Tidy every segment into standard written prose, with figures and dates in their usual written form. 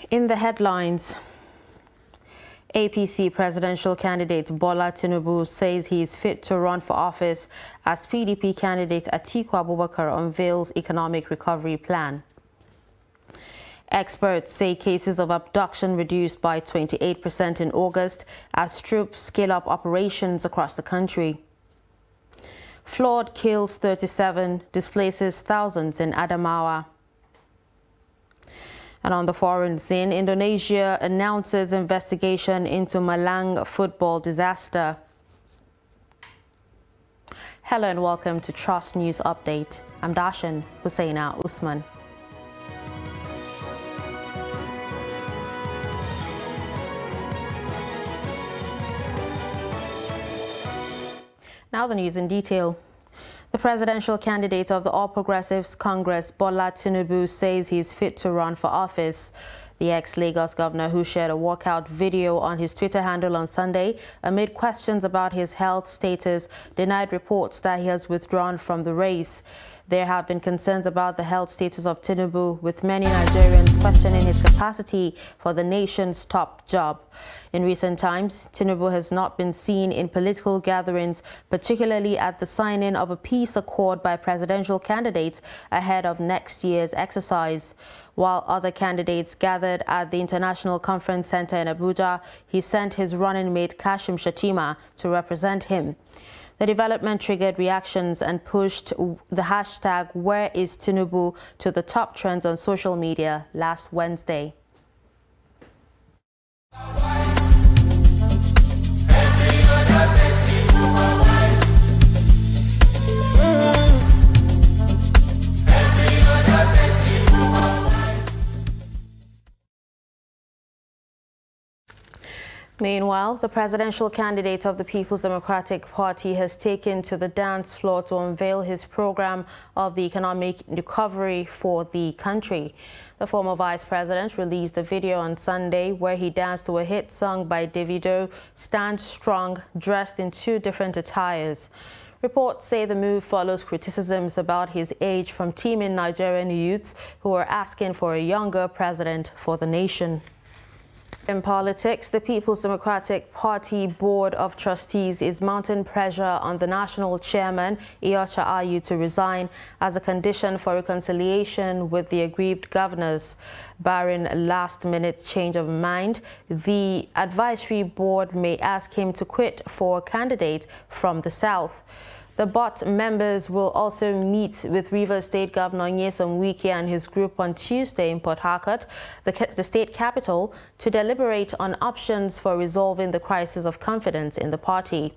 In the headlines, APC presidential candidate Bola Tinubu says he is fit to run for office as PDP candidate Atiku Abubakar unveils economic recovery plan. Experts say cases of abduction reduced by 28% in August as troops scale up operations across the country. Flood kills 37, displaces thousands in Adamawa. And on the foreign scene, Indonesia announces investigation into Malang football disaster. Hello and welcome to Trust News Update. I'm Dashan Husseina Usman. Now the news in detail. The presidential candidate of the All Progressives Congress, Bola Tinubu, says he is fit to run for office. The ex-Lagos governor, who shared a walkout video on his Twitter handle on Sunday amid questions about his health status, denied reports that he has withdrawn from the race. There have been concerns about the health status of Tinubu, with many Nigerians questioning his capacity for the nation's top job. In recent times, Tinubu has not been seen in political gatherings, particularly at the signing of a peace accord by presidential candidates ahead of next year's exercise. While other candidates gathered at the International Conference Center in Abuja, he sent his running mate Kashim Shettima to represent him. The development triggered reactions and pushed the hashtag Where is Tinubu to the top trends on social media last Wednesday. Meanwhile, the presidential candidate of the People's Democratic Party has taken to the dance floor to unveil his program of the economic recovery for the country. The former vice president released a video on Sunday where he danced to a hit song by Davido, Stand Strong, dressed in two different attires. Reports say the move follows criticisms about his age from teeming Nigerian youths who are asking for a younger president for the nation. In politics, the People's Democratic Party Board of Trustees is mounting pressure on the national chairman, Iyorchia Ayu, to resign as a condition for reconciliation with the aggrieved governors. Barring a last-minute change of mind, the advisory board may ask him to quit for a candidate from the south. The BOT members will also meet with Rivers State Governor Nyesom Wike and his group on Tuesday in Port Harcourt, the state capital, to deliberate on options for resolving the crisis of confidence in the party.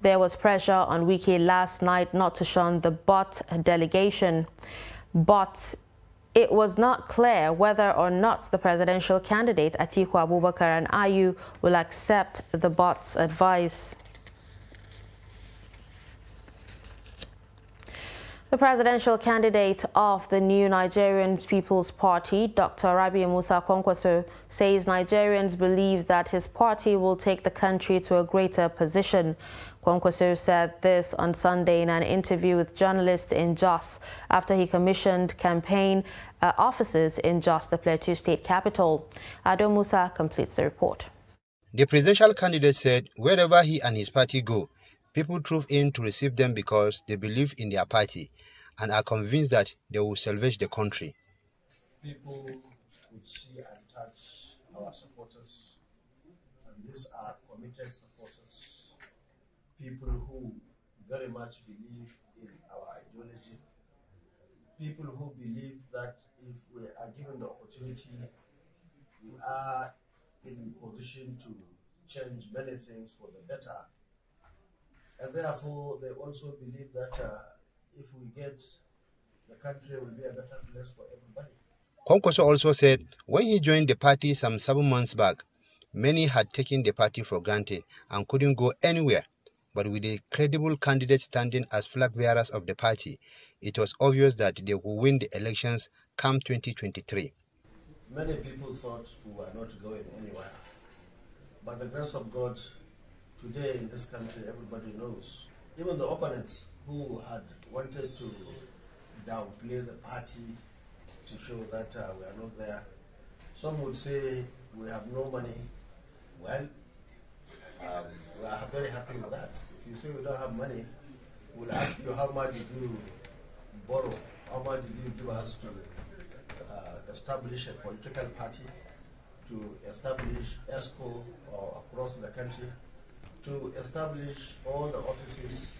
There was pressure on Wike last night not to shun the BOT delegation, but it was not clear whether or not the presidential candidate Atiku Abubakar and Ayu will accept the BOT's advice. The presidential candidate of the new Nigerian People's Party, Dr. Rabiu Musa Kwankwaso, says Nigerians believe that his party will take the country to a greater position. Kwankwaso said this on Sunday in an interview with journalists in Jos after he commissioned campaign offices in Jos, the Plateau State capital. Ado Musa completes the report. The presidential candidate said wherever he and his party go, people troop in to receive them because they believe in their party and are convinced that they will salvage the country. People would see and touch our supporters, and these are committed supporters, people who very much believe in our ideology, people who believe that if we are given the opportunity, we are in position to change many things for the better. And therefore, they also believe that if we get the country, will be a better place for everybody. Kwankwaso also said when he joined the party some 7 months back, many had taken the party for granted and couldn't go anywhere. But with a credible candidate standing as flag bearers of the party, it was obvious that they would win the elections come 2023. Many people thought we were not going anywhere. By the grace of God, today in this country, everybody knows. Even the opponents who had wanted to downplay the party to show that we are not there, Some would say we have no money. Well, we are very happy with that. If you say we don't have money, we'll ask you how much did you borrow, how much did you give us to establish a political party, to establish ESCO across the country, to establish all the offices,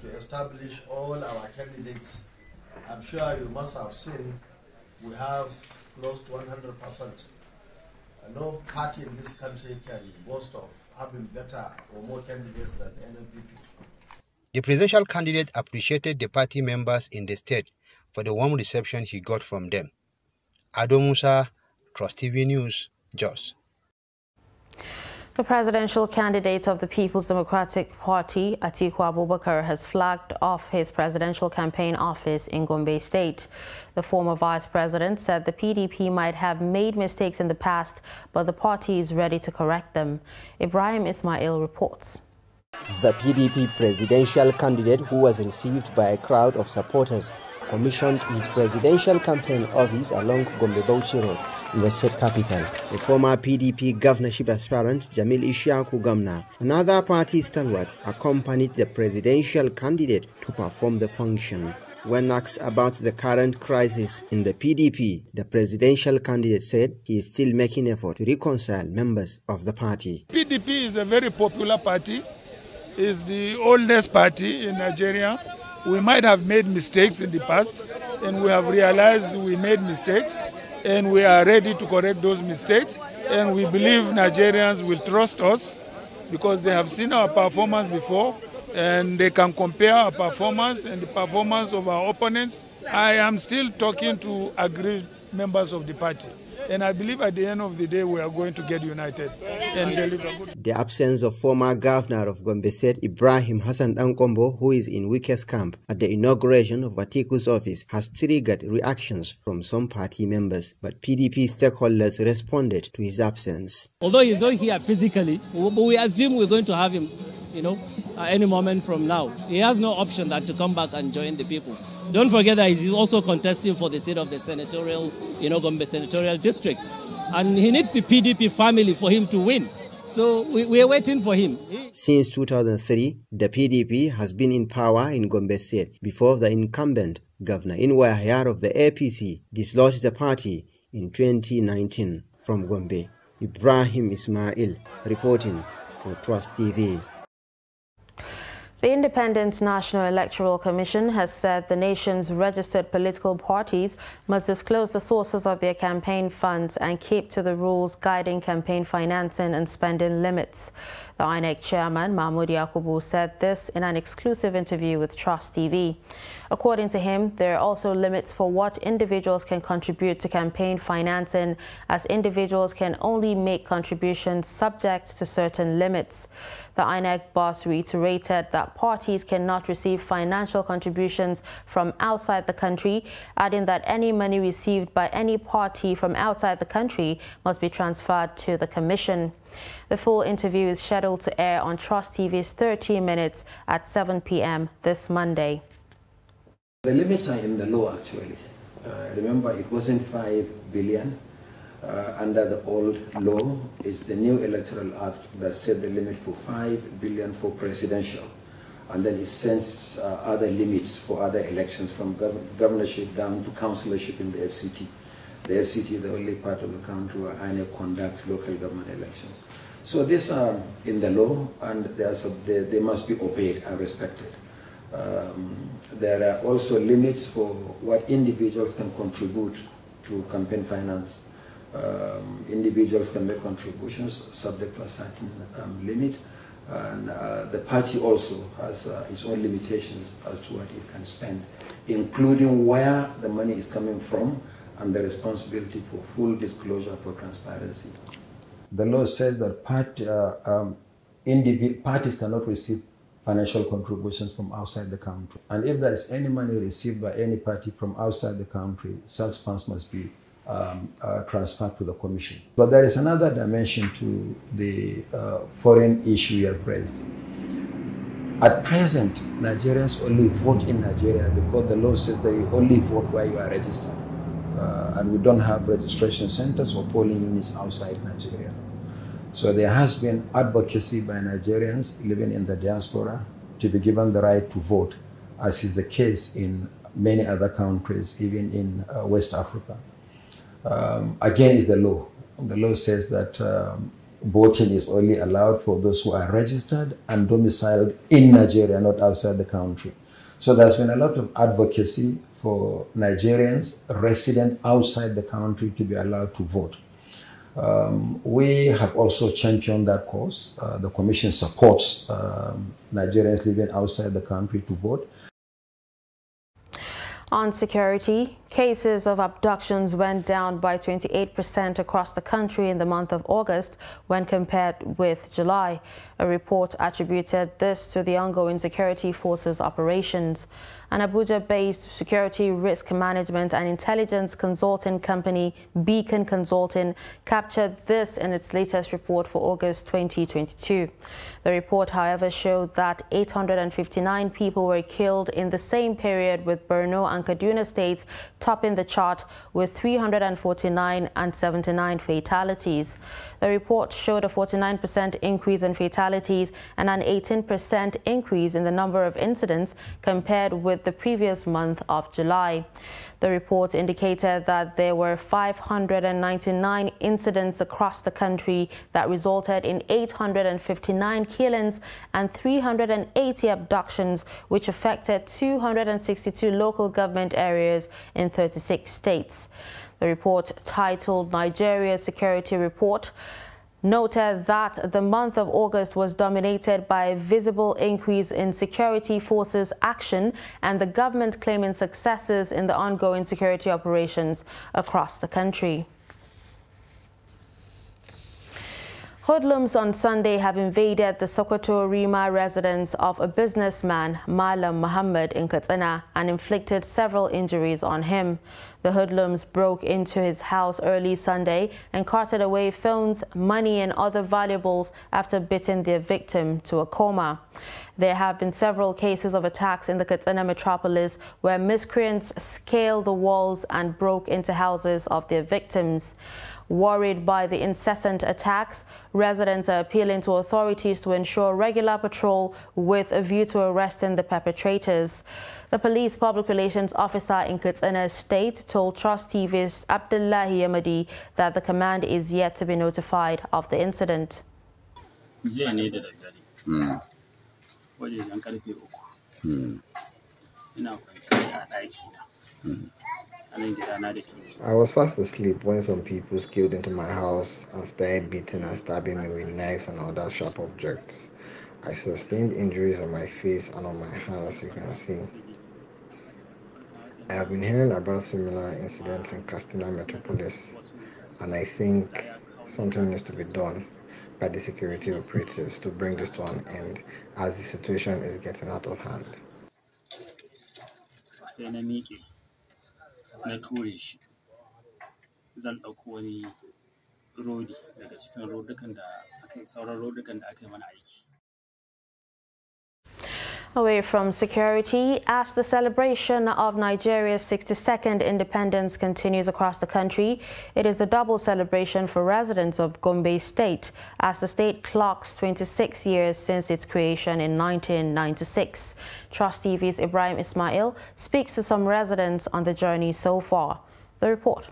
to establish all our candidates. I'm sure you must have seen we have close to 100%. No party in this country can boast of having better or more candidates than NNPP. The presidential candidate appreciated the party members in the state for the warm reception he got from them. Ado Musa, Trust TV News, Jos. The presidential candidate of the People's Democratic Party, Atiku Abubakar, has flagged off his presidential campaign office in Gombe State. The former vice president said the PDP might have made mistakes in the past, but the party is ready to correct them. Ibrahim Ismail reports. The PDP presidential candidate, who was received by a crowd of supporters, commissioned his presidential campaign office along Gombe-Bauchi Road in the state capital. The former PDP governorship aspirant, Jamil Ishaku Gamna, and other party stalwarts accompanied the presidential candidate to perform the function. When asked about the current crisis in the PDP, the presidential candidate said he is still making effort to reconcile members of the party. PDP is a very popular party. It's the oldest party in Nigeria. We might have made mistakes in the past, and we have realized we made mistakes, and we are ready to correct those mistakes, and we believe Nigerians will trust us because they have seen our performance before, and they can compare our performance and the performance of our opponents. I am still talking to aggrieved members of the party, and I believe at the end of the day we are going to get united and deliver good. The absence of former governor of Gombe State, Ibrahim Hassan Dankombo, who is in Wike's camp at the inauguration of Atiku's office, has triggered reactions from some party members, but PDP stakeholders responded to his absence. Although he's not here physically, but we assume we're going to have him, any moment from now. He has no option than to come back and join the people. Don't forget that he's also contesting for the seat of the senatorial, Gombe senatorial district. And he needs the PDP family for him to win. So we are waiting for him. Since 2003, the PDP has been in power in Gombe State before the incumbent Governor Inwa Hayar of the APC dislodged the party in 2019. From Gombe, Ibrahim Ismail reporting for Trust TV. The Independent National Electoral Commission has said the nation's registered political parties must disclose the sources of their campaign funds and keep to the rules guiding campaign financing and spending limits. The INEC chairman, Mahmoud Yakubu, said this in an exclusive interview with Trust TV. According to him, there are also limits for what individuals can contribute to campaign financing, as individuals can only make contributions subject to certain limits. The INEC boss reiterated that parties cannot receive financial contributions from outside the country, adding that any money received by any party from outside the country must be transferred to the Commission. The full interview is scheduled to air on Trust TV's 30 Minutes at 7 p.m. this Monday. The limits are in the law, actually. Remember, it wasn't 5 billion. Under the old law, it's the new Electoral Act that set the limit for 5 billion for presidential. And then it sets other limits for other elections, from governorship down to councillorship in the FCT. The FCT is the only part of the country where INEC conducts local government elections. So these are in the law, and they must be obeyed and respected. There are also limits for what individuals can contribute to campaign finance. Individuals can make contributions subject to a certain limit, and the party also has its own limitations as to what it can spend, including where the money is coming from and the responsibility for full disclosure for transparency. The law says that parties cannot receive financial contributions from outside the country. And if there is any money received by any party from outside the country, such funds must be transferred to the Commission. But there is another dimension to the foreign issue you have raised. At present, Nigerians only vote in Nigeria because the law says that you only vote where you are registered. and we don't have registration centers or polling units outside Nigeria. So there has been advocacy by Nigerians living in the diaspora to be given the right to vote, as is the case in many other countries, even in West Africa. Again, is the law. The law says that voting is only allowed for those who are registered and domiciled in Nigeria, not outside the country. So there's been a lot of advocacy for Nigerians resident outside the country to be allowed to vote. We have also championed that cause. The Commission supports Nigerians living outside the country to vote. On security, cases of abductions went down by 28% across the country in the month of August when compared with July. A report attributed this to the ongoing security forces operations. An Abuja-based security risk management and intelligence consulting company, Beacon Consulting, captured this in its latest report for August 2022. The report, however, showed that 859 people were killed in the same period, with Borno and Kaduna states topping the chart with 349 and 79 fatalities. The report showed a 49% increase in fatalities and an 18% increase in the number of incidents compared with the previous month of July. The report indicated that there were 599 incidents across the country that resulted in 859 killings and 380 abductions, which affected 262 local government areas in 36 states. The report, titled Nigeria's Security Report, noted that the month of August was dominated by a visible increase in security forces action and the government claiming successes in the ongoing security operations across the country. Hoodlums on Sunday have invaded the Sokoto Rima residence of a businessman, Malam Muhammad, in Katsina and inflicted several injuries on him. The hoodlums broke into his house early Sunday and carted away phones, money and other valuables after beating their victim to a coma. There have been several cases of attacks in the Katsina metropolis where miscreants scaled the walls and broke into houses of their victims. Worried by the incessant attacks, residents are appealing to authorities to ensure regular patrol with a view to arresting the perpetrators. The police public relations officer in Katsina State told Trust TV's Abdullahi Yamadi that the command is yet to be notified of the incident. I was fast asleep when some people scaled into my house and started beating and stabbing me with knives and other sharp objects. I sustained injuries on my face and on my hands, as you can see. I have been hearing about similar incidents in Katsina Metropolis, and I think something needs to be done by the security operatives to bring this to an end, as the situation is getting out of hand. Na ture shi zan dauko wani rodi daga cikin rodukan da aka sauran rodukan da aka yi mana aiki. Away from security, as the celebration of Nigeria's 62nd independence continues across the country, it is a double celebration for residents of Gombe State, as the state clocks 26 years since its creation in 1996. Trust TV's Ibrahim Ismail speaks to some residents on the journey so far. The report.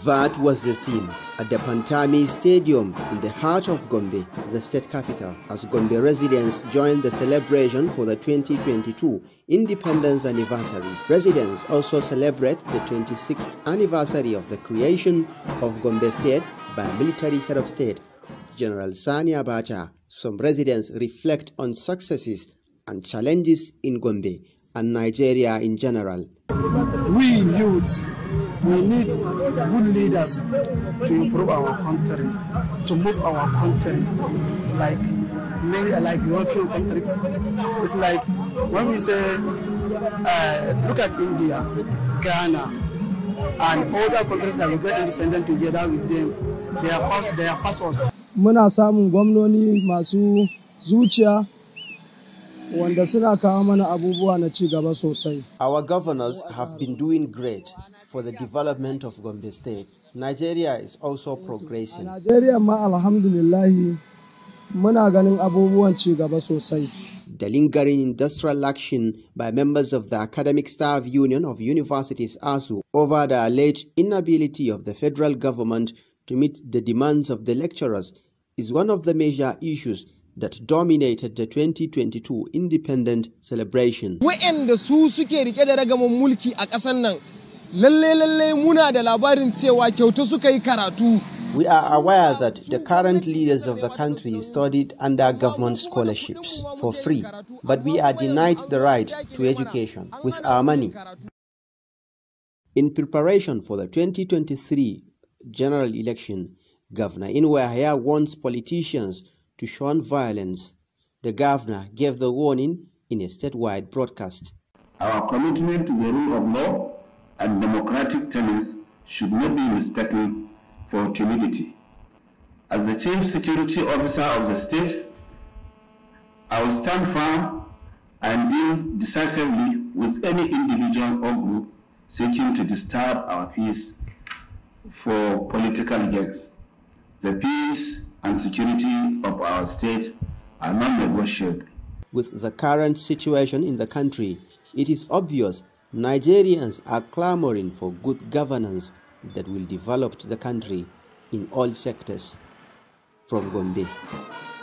That was the scene at the Pantami Stadium in the heart of Gombe, the state capital, as Gombe residents joined the celebration for the 2022 independence anniversary. Residents also celebrate the 26th anniversary of the creation of Gombe State by military head of state, General Sani Abacha. Some residents reflect on successes and challenges in Gombe and Nigeria in general. We youths, we need good leaders to improve our country, to move our country like many like European countries. It's like when we say, look at India, Ghana, and other countries that we get independent together with them. They are first us. Muna samun gwamnoni masu zuciya wanda suna kawo mana abubuwa na ci gaba sosai. Our governors have been doing great for the development of Gombe State. Nigeria is also progressing. Nigeria ma alhamdulillahi muna ganin abubuwan ci gaba sosai. The lingering industrial action by members of the Academic Staff Union of Universities ASU over the alleged inability of the federal government to meet the demands of the lecturers is one of the major issues that dominated the 2022 independent celebration. Wa'anda su suke rike da ragaman mulki a ƙasar nan lalle muna da labarin cewa kyauta suka yi karatu. We are aware that the current leaders of the country studied under government scholarships for free, but we are denied the right to education with our money. In preparation for the 2023 general election, Governor Inouye warns politicians to shun violence. The governor gave the warning in a statewide broadcast. Our commitment to the rule of law and democratic tenets should not be mistaken for timidity. As the Chief Security Officer of the state, I will stand firm and deal decisively with any individual or group seeking to disturb our peace for political gains. The peace and security of our state are non-negotiable. With the current situation in the country, it is obvious Nigerians are clamoring for good governance that will develop the country in all sectors. From Gombe,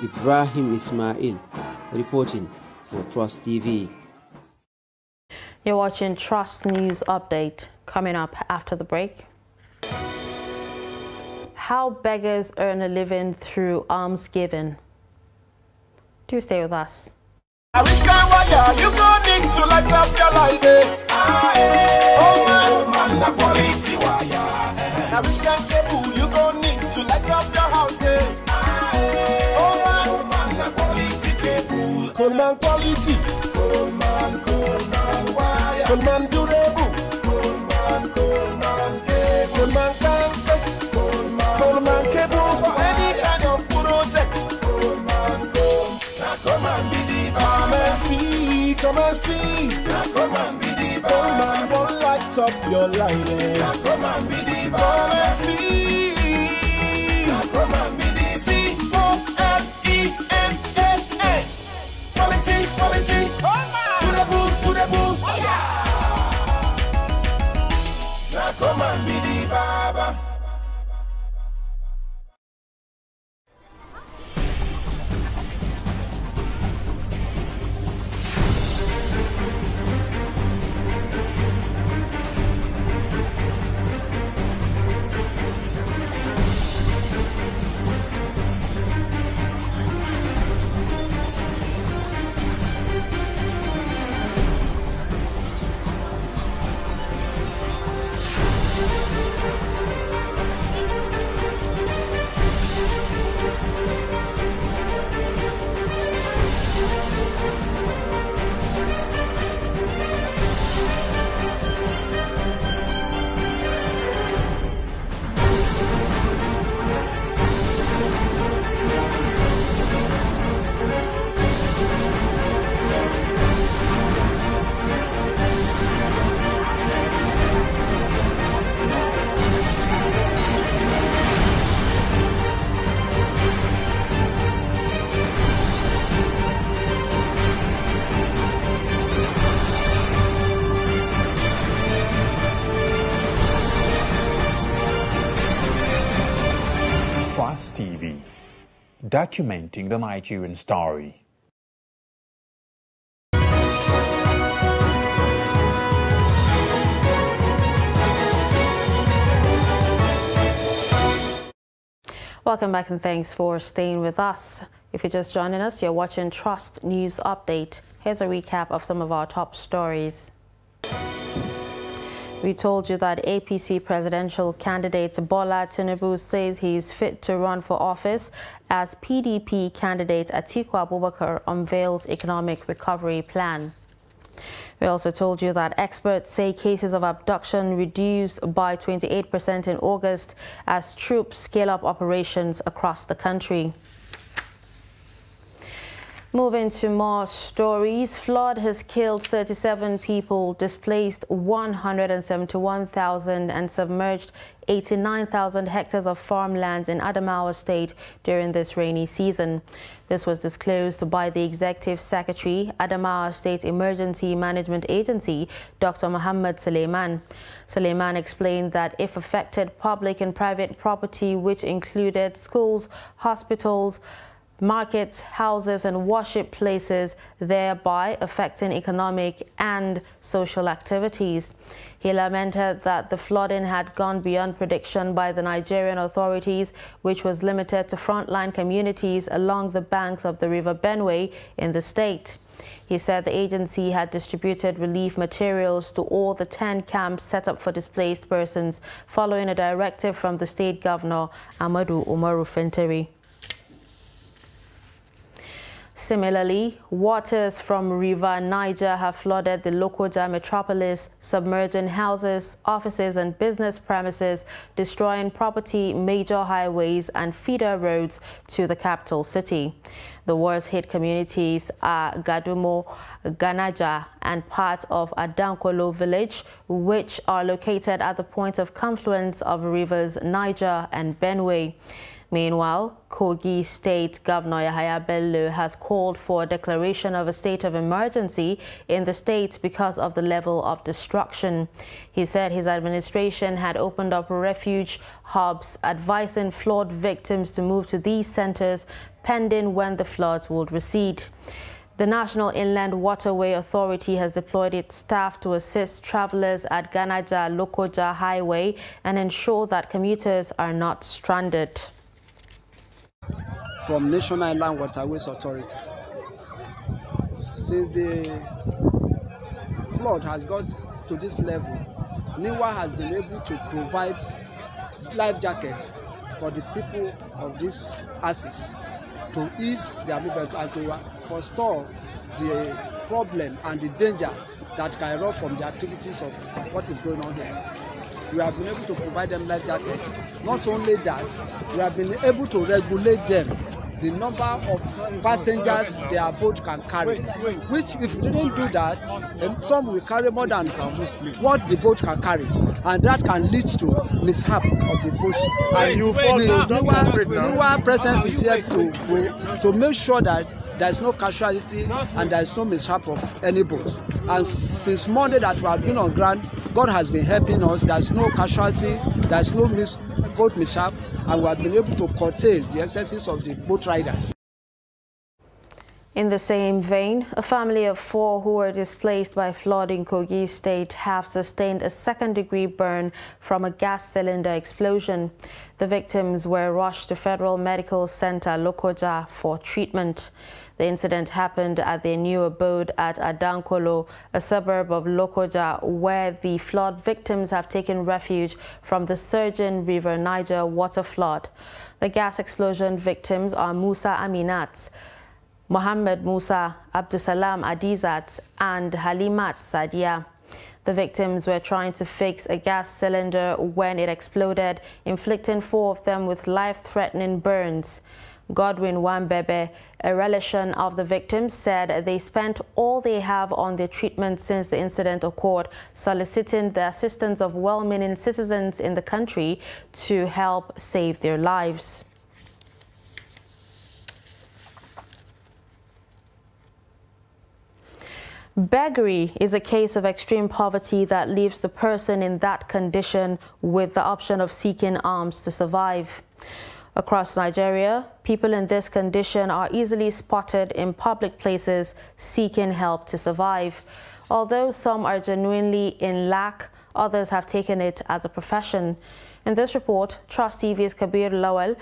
Ibrahim Ismail reporting for Trust TV. You're watching Trust News Update. Coming up after the break. How beggars earn a living through almsgiving. Do stay with us. Which kind of wire you gonna need to light up your light? Oh man, the quality wire. Now which kind of cable you gonna need to light up your house? Oh man, the quality cable. Coleman quality. Coleman wire. Coleman durable. Coleman cable. Coleman can't. Coleman cable for any kind of project. Come and be the come and see, come and see. Come and be the Coleman won't light up your line. Come and be the come and see. Come and be the C-O-L-E-M-A-A. Quality, quality. Durable. Now come and be the Baba. Trust TV, documenting the Nigerian story. Welcome back and thanks for staying with us. If you're just joining us, you're watching Trust News Update. Here's a recap of some of our top stories. We told you that APC presidential candidate Bola Tinubu says he is fit to run for office as PDP candidate Atiku Abubakar unveils economic recovery plan. We also told you that experts say cases of abduction reduced by 28% in August as troops scale up operations across the country. Moving to more stories, flood has killed 37 people, displaced 171,000 and submerged 89,000 hectares of farmlands in Adamawa State during this rainy season. This was disclosed by the Executive Secretary, Adamawa State Emergency Management Agency, Dr. Muhammad Suleiman. Suleiman explained that if affected public and private property, which included schools, hospitals, markets, houses and worship places, thereby affecting economic and social activities. He lamented that the flooding had gone beyond prediction by the Nigerian authorities, which was limited to frontline communities along the banks of the River Benue in the state. He said the agency had distributed relief materials to all the 10 camps set up for displaced persons, following a directive from the state governor, Amadou Umaru Fintiri. Similarly, waters from River Niger have flooded the Lokoja metropolis, submerging houses, offices and business premises, destroying property, major highways and feeder roads to the capital city. The worst-hit communities are Gadumo, Ganaja and part of Adankolo village, which are located at the point of confluence of rivers Niger and Benue. Meanwhile, Kogi State Governor Yahaya Bello has called for a declaration of a state of emergency in the state because of the level of destruction. He said his administration had opened up refuge hubs, advising flood victims to move to these centers pending when the floods would recede. The National Inland Waterway Authority has deployed its staff to assist travelers at Ganaja-Lokoja Highway and ensure that commuters are not stranded. From National Inland Waterways Authority, since the flood has got to this level, NIWA has been able to provide life jackets for the people of this axis to ease their movement and to forestall the problem and the danger that can erupt from the activities of what is going on here. We have been able to provide them life jackets. Not only that, we have been able to regulate them, the number of passengers their boat can carry, which if we didn't do that, some will carry more than what the boat can carry, and that can lead to mishap of the boat. And NIWA presence is here to make sure that there is no casualty and there is no mishap of any boat. And since Monday that we have been on ground, God has been helping us. There is no casualty, there is no boat mishap, and we have been able to curtail the excesses of the boat riders. In the same vein, a family of 4 who were displaced by flood in Kogi State have sustained a second-degree burn from a gas cylinder explosion. The victims were rushed to Federal Medical Center Lokoja for treatment. The incident happened at their new abode at Adankolo, a suburb of Lokoja, where the flood victims have taken refuge from the surging River Niger water flood. The gas explosion victims are Musa Aminat, Mohammed Musa, Abdusalam Adizat and Halimat Sadia. The victims were trying to fix a gas cylinder when it exploded, inflicting 4 of them with life-threatening burns. Godwin Wambebe, a relation of the victims, said they spent all they have on their treatment since the incident occurred, soliciting the assistance of well-meaning citizens in the country to help save their lives. Beggary is a case of extreme poverty that leaves the person in that condition with the option of seeking alms to survive. Across Nigeria, people in this condition are easily spotted in public places seeking help to survive. Although some are genuinely in lack, others have taken it as a profession. In this report, Trust TV's Kabir Lawal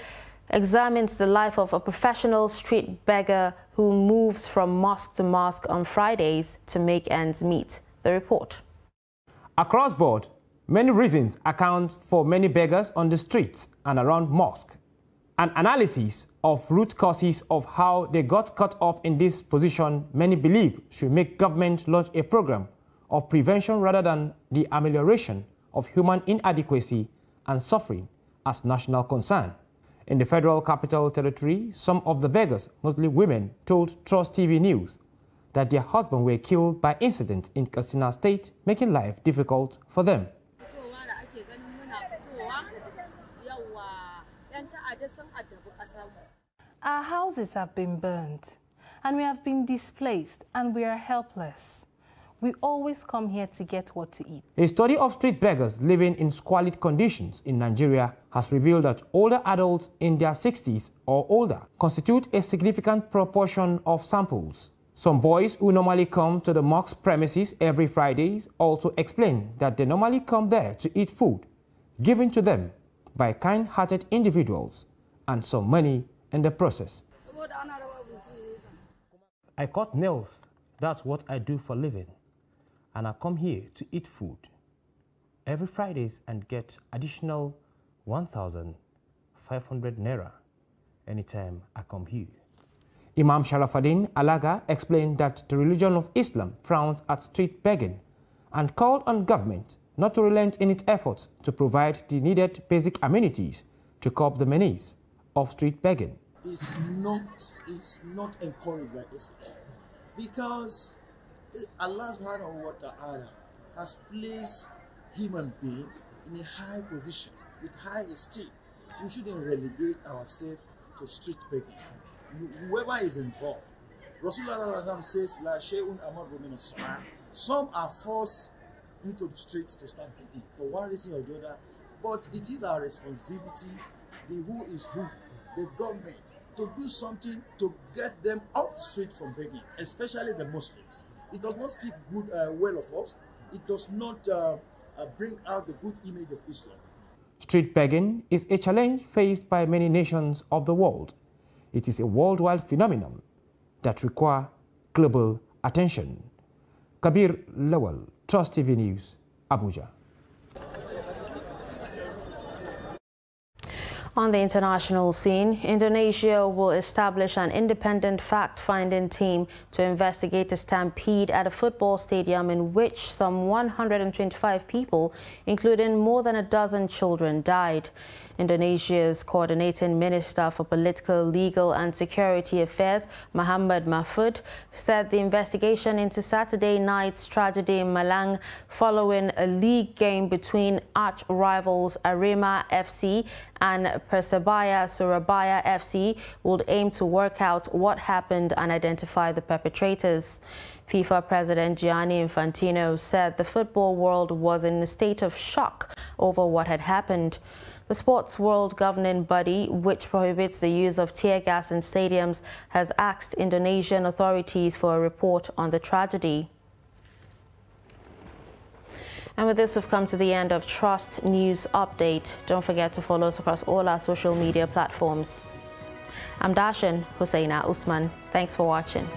examines the life of a professional street beggar who moves from mosque to mosque on Fridays to make ends meet. The report. Across board, many reasons account for many beggars on the streets and around mosques. An analysis of root causes of how they got caught up in this position many believe should make government launch a program of prevention rather than the amelioration of human inadequacy and suffering as national concern. In the Federal Capital Territory, some of the beggars, mostly women, told Trust TV News that their husbands were killed by incidents in Katsina State, making life difficult for them. Our houses have been burnt, and we have been displaced, and we are helpless. We always come here to get what to eat. A study of street beggars living in squalid conditions in Nigeria has revealed that older adults in their 60s or older constitute a significant proportion of samples. Some boys who normally come to the mosque premises every Fridays also explain that they normally come there to eat food given to them by kind-hearted individuals and some money in the process. I cut nails. That's what I do for a living. And I come here to eat food every Fridays and get additional 1,500 naira anytime I come here. Imam Sharafuddin Alaga explained that the religion of Islam frowns at street begging and called on government not to relent in its efforts to provide the needed basic amenities to curb the menace of street begging. Is not encouraged by Islam, because Allah subhanahu wa ta'ala has placed human being in a high position with high esteem. We shouldn't relegate ourselves to street begging. Whoever is involved, Rasulullah says, "La shay'un amaru min as-salat." Some are forced into the streets to start begging for one reason or the other, but it is our responsibility, the who is who, the government, to do something to get them off the street from begging, especially the Muslims. It does not speak good well of us. It does not bring out the good image of Islam. Street begging is a challenge faced by many nations of the world. It is a worldwide phenomenon that requires global attention. Kabir Lawal, Trust TV News, Abuja. On the international scene, Indonesia will establish an independent fact-finding team to investigate a stampede at a football stadium in which some 125 people, including more than a dozen children, died. Indonesia's coordinating minister for political, legal and security affairs, Muhammad Mahfud, said the investigation into Saturday night's tragedy in Malang following a league game between arch-rivals Arema FC and Persebaya Surabaya FC would aim to work out what happened and identify the perpetrators. FIFA President Gianni Infantino said the football world was in a state of shock over what had happened. The sports world governing body, which prohibits the use of tear gas in stadiums, has asked Indonesian authorities for a report on the tragedy. And with this, we've come to the end of Trust News Update. Don't forget to follow us across all our social media platforms. I'm Dashan Husseina Usman. Thanks for watching.